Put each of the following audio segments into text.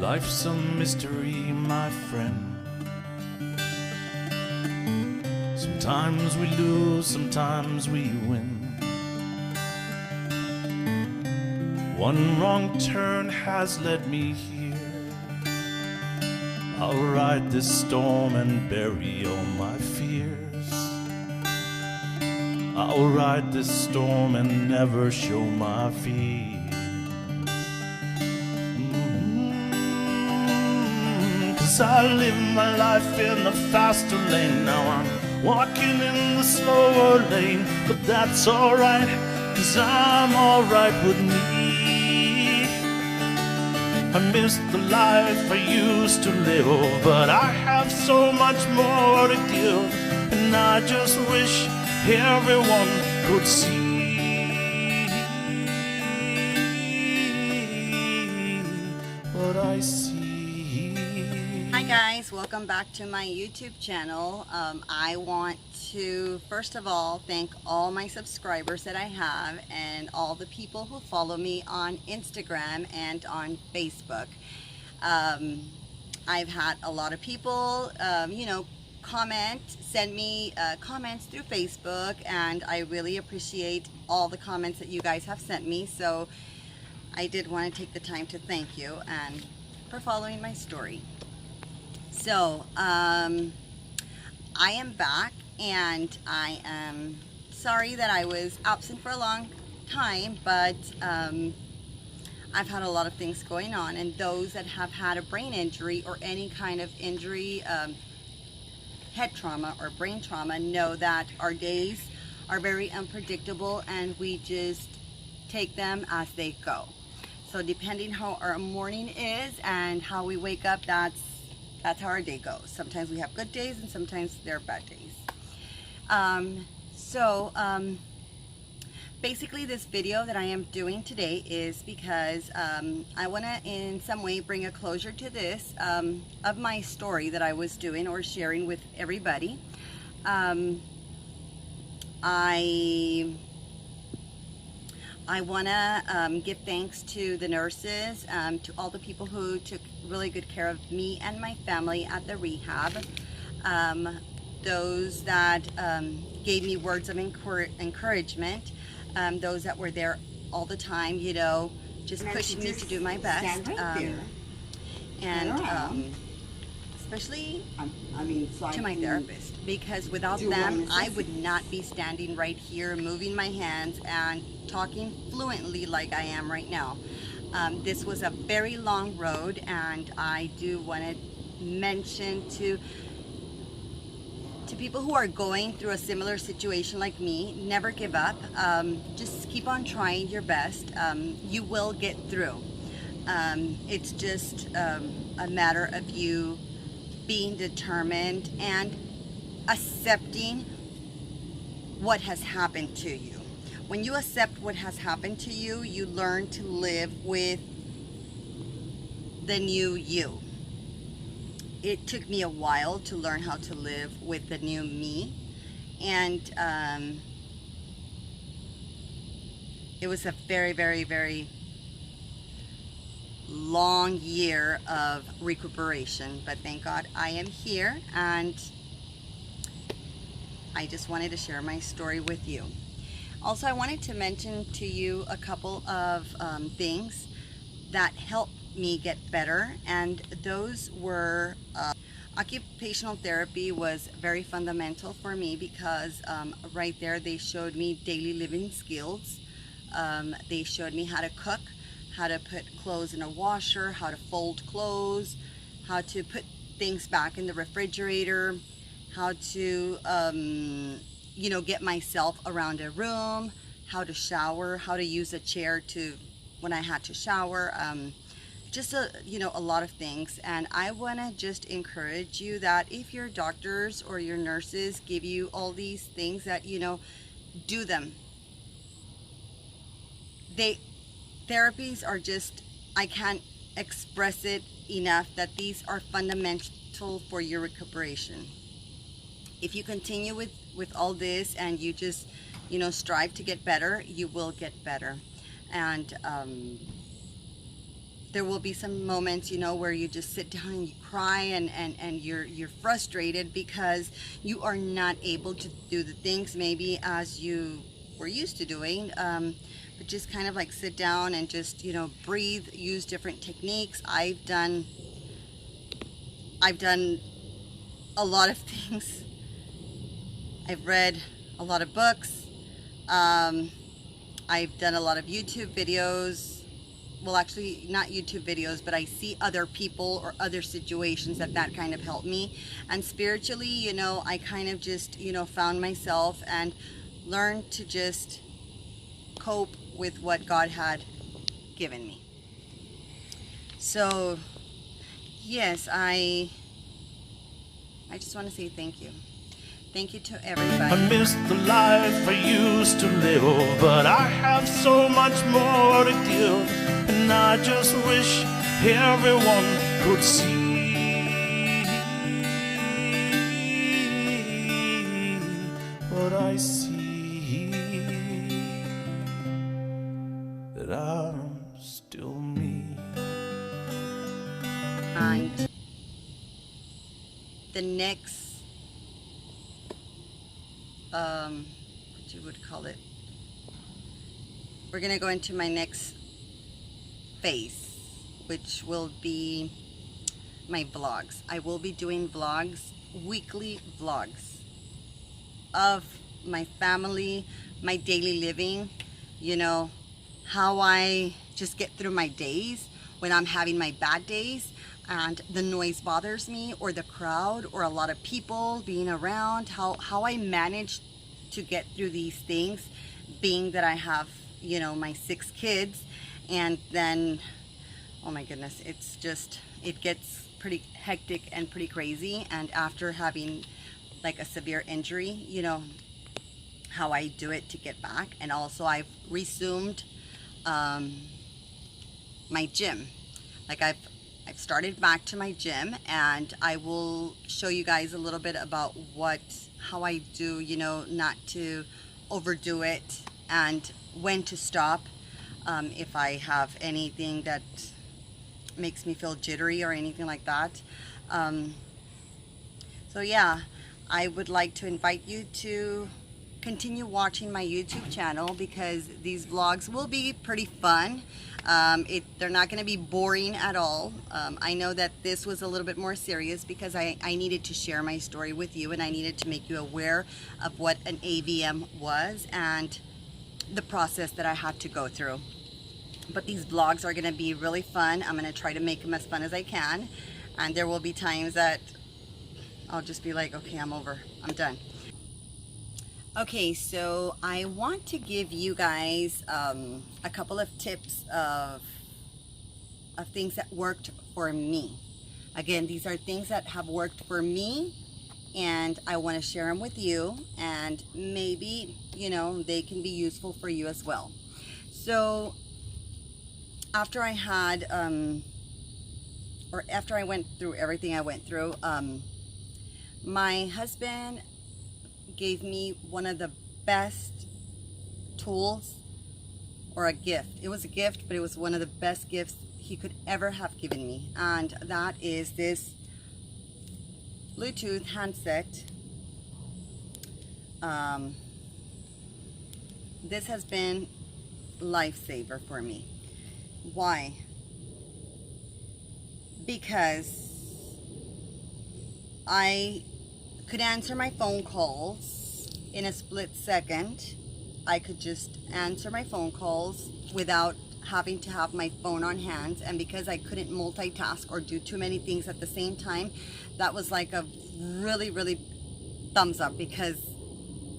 Life's a mystery, my friend. Sometimes we lose, sometimes we win. One wrong turn has led me here. I'll ride this storm and bury all my fears. I'll ride this storm and never show my fear. 'Cause I live my life in the faster lane. Now I'm walking in the slower lane. But that's alright, 'cause I'm alright with me. I miss the life I used to live, but I have so much more to give. And I just wish everyone could see what I see. Hi guys, welcome back to my YouTube channel. I want to first of all thank all my subscribers that I have and all the people who follow me on Instagram and on Facebook. I've had a lot of people send me comments through Facebook, and I really appreciate all the comments that you guys have sent me. So I did want to take the time to thank you and for following my story. So I am back, and I am sorry that I was absent for a long time, but I've had a lot of things going on, and those that have had a brain injury or any kind of injury, head trauma or brain trauma, know that our days are very unpredictable and we just take them as they go. So depending how our morning is and how we wake up, that's how our day goes. Sometimes we have good days and sometimes they're bad days. Basically this video that I am doing today is because I want to in some way bring a closure to this of my story that I was doing or sharing with everybody. I want to give thanks to the nurses, to all the people who took really good care of me and my family at the rehab. Those that gave me words of encouragement, those that were there all the time, you know, just pushing me to do my best. Especially to my therapist, because without them I would not be standing right here moving my hands and talking fluently like I am right now. This was a very long road, and I do want to mention to people who are going through a similar situation like me, never give up. Just keep on trying your best. You will get through. It's just a matter of you being determined and accepting what has happened to you. When you accept what has happened to you, you learn to live with the new you. It took me a while to learn how to live with the new me, and it was a very, very, very long year of recuperation, but thank God I am here, and I just wanted to share my story with you. Also, I wanted to mention to you a couple of things that helped me get better, and those were occupational therapy was very fundamental for me, because right there they showed me daily living skills. They showed me how to cook, how to put clothes in a washer, how to fold clothes, how to put things back in the refrigerator, how to get myself around a room, how to shower, how to use a chair when I had to shower. Just a lot of things. And I want to just encourage you that if your doctors or your nurses give you all these things, that do them. Therapies are just, I can't express it enough that these are fundamental for your recuperation. If you continue with all this and you just strive to get better, you will get better. And there will be some moments, you know, where you just sit down and you cry and you're frustrated because you are not able to do the things maybe as you were used to doing. But just kind of like sit down and just, you know, breathe, use different techniques. I've done a lot of things. I've read a lot of books. I've done a lot of YouTube videos. Well, actually not YouTube videos, but I see other people or other situations that kind of helped me. And spiritually, you know, I kind of just, you know, found myself and learned to just cope with what God had given me. So yes, I just want to say thank you. Thank you to everybody. I miss the life I used to live, but I have so much more to give, and I just wish everyone could see what I see, that I'm still me. And the next what you would call it, we're gonna go into my next phase, which will be my vlogs. I will be doing vlogs, weekly vlogs of my family, my daily living, you know, how I just get through my days when I'm having my bad days and the noise bothers me, or the crowd, or a lot of people being around, how I manage to get through these things, being that I have, you know, my 6 kids, and then, oh my goodness, it's just, it gets pretty hectic and pretty crazy. And after having like a severe injury, you know, how I do it to get back. And also I've resumed my gym. Like I've started back to my gym, and I will show you guys a little bit about how I do, you know, not to overdo it and when to stop if I have anything that makes me feel jittery or anything like that. So yeah, I would like to invite you to continue watching my YouTube channel, because these vlogs will be pretty fun. They're not going to be boring at all. I know that this was a little bit more serious because I needed to share my story with you, and I needed to make you aware of what an AVM was and the process that I had to go through. But these vlogs are going to be really fun. I'm going to try to make them as fun as I can, and there will be times that I'll just be like, okay, I'm over, I'm done. Okay, so I want to give you guys a couple of tips of things that worked for me. Again, these are things that have worked for me, and I want to share them with you, and maybe, you know, they can be useful for you as well. So after I had after I went through everything I went through, my husband gave me one of the best tools, or a gift. It was a gift, but it was one of the best gifts he could ever have given me, and that is this Bluetooth handset. This has been lifesaver for me. Why? Because I could answer my phone calls in a split second. I could just answer my phone calls without having to have my phone on hand. And because I couldn't multitask or do too many things at the same time, that was like a really, really thumbs up, because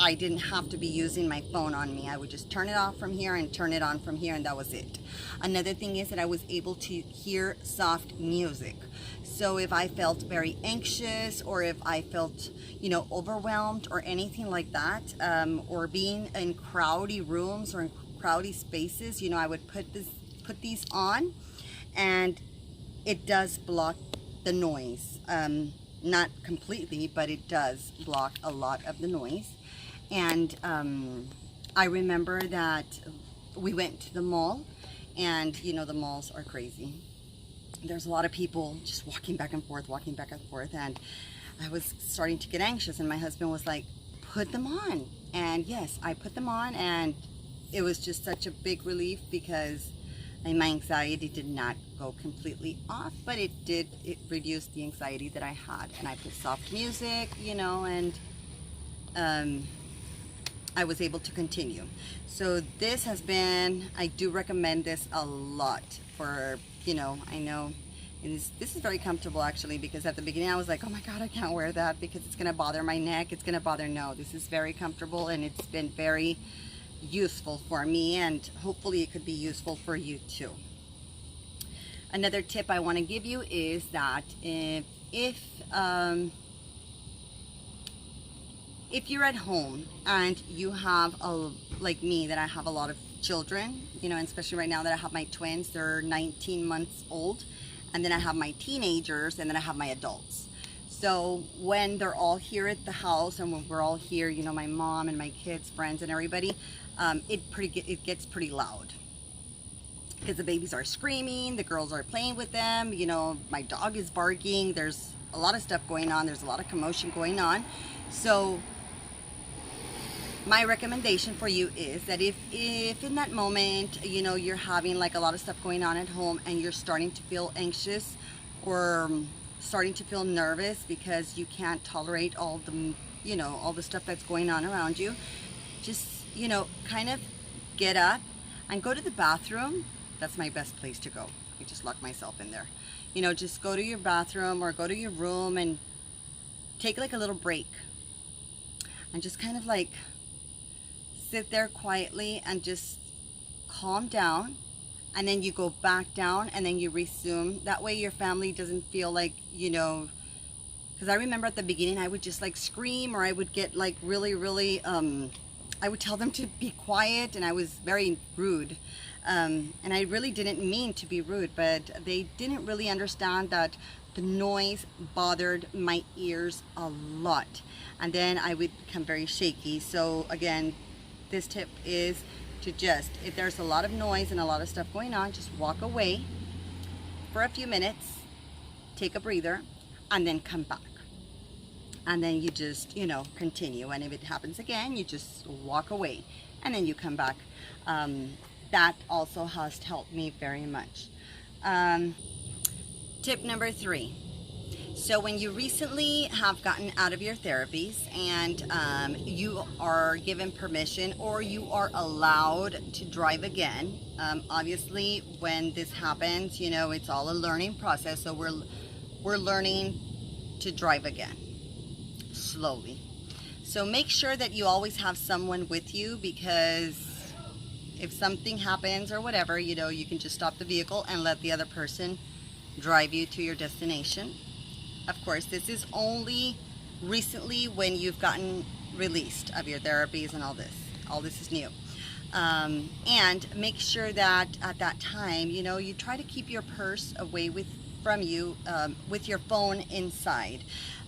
I didn't have to be using my phone on me. I would just turn it off from here and turn it on from here, and that was it. Another thing is that I was able to hear soft music. So if I felt very anxious, or if I felt, you know, overwhelmed or anything like that, or being in crowded rooms or in crowded spaces, you know, I would put these on, and it does block the noise. Not completely, but it does block a lot of the noise. And I remember that we went to the mall, and you know, the malls are crazy. there's a lot of people just walking back and forth, and I was starting to get anxious, and my husband was like, put them on. And yes, I put them on, and it was just such a big relief because my anxiety did not go completely off, but it reduced the anxiety that I had. And I put soft music, and I was able to continue. So this has been, I do recommend this a lot for, I know this is very comfortable actually, because at the beginning I was like, oh my God, I can't wear that because it's gonna bother my neck, it's gonna bother, no, this is very comfortable, and it's been very useful for me, and hopefully it could be useful for you too. Another tip I want to give you is that if you're at home and you have like me, that I have a lot of children, and especially right now that I have my twins, they're 19 months old, and then I have my teenagers, and then I have my adults. So when they're all here at the house, and when we're all here, my mom and my kids, friends, and everybody, it gets pretty loud because the babies are screaming, the girls are playing with them, my dog is barking, there's a lot of stuff going on, there's a lot of commotion going on. So my recommendation for you is that if in that moment, you're having like a lot of stuff going on at home, and you're starting to feel anxious or starting to feel nervous because you can't tolerate all the stuff that's going on around you, just, kind of get up and go to the bathroom. That's my best place to go. I just lock myself in there. Just go to your bathroom or go to your room and take like a little break, and just kind of like sit there quietly and just calm down, and then you go back down, and then you resume. That way your family doesn't feel like, because I remember at the beginning I would just like scream, or I would get like really I would tell them to be quiet, and I was very rude, and I really didn't mean to be rude, but they didn't really understand that the noise bothered my ears a lot, and then I would become very shaky. So again, this tip is to just, if there's a lot of noise and a lot of stuff going on, just walk away for a few minutes, take a breather, and then come back. And then you just, continue. And if it happens again, you just walk away and then you come back. That also has helped me very much. Tip number 3. So when you recently have gotten out of your therapies and you are given permission or you are allowed to drive again, obviously when this happens, it's all a learning process. So we're learning to drive again, slowly. So make sure that you always have someone with you, because if something happens or whatever, you can just stop the vehicle and let the other person drive you to your destination. Of course, this is only recently when you've gotten released of your therapies and all this. All this is new. And make sure that at that time, you try to keep your purse away from you with your phone inside,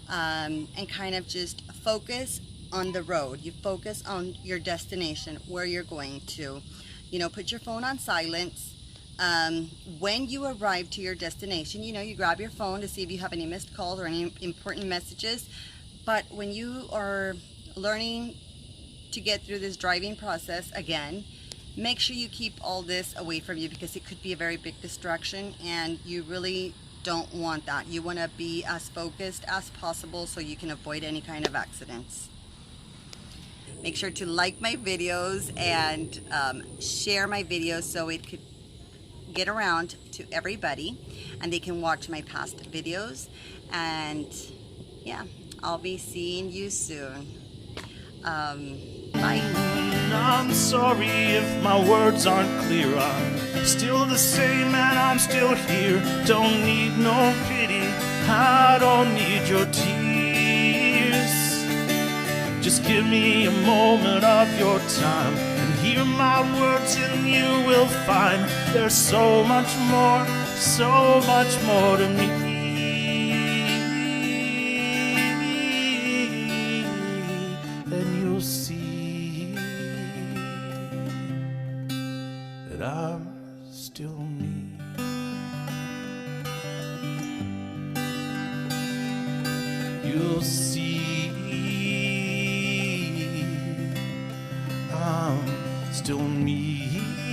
and kind of just focus on the road. You focus on your destination, where you're going to. Put your phone on silence. When you arrive to your destination, you grab your phone to see if you have any missed calls or any important messages. But when you are learning to get through this driving process again, make sure you keep all this away from you, because it could be a very big distraction, and you really don't want that. You want to be as focused as possible so you can avoid any kind of accidents. Make sure to like my videos and share my videos so it could get around to everybody and they can watch my past videos. And yeah, I'll be seeing you soon. Bye. I'm sorry if my words aren't clear. I'm still the same and I'm still here. Don't need no pity, I don't need your tears. Just give me a moment of your time and hear my words, and you will find there's so much more to me. And you'll see that I'm still me. you'll see I'm still me.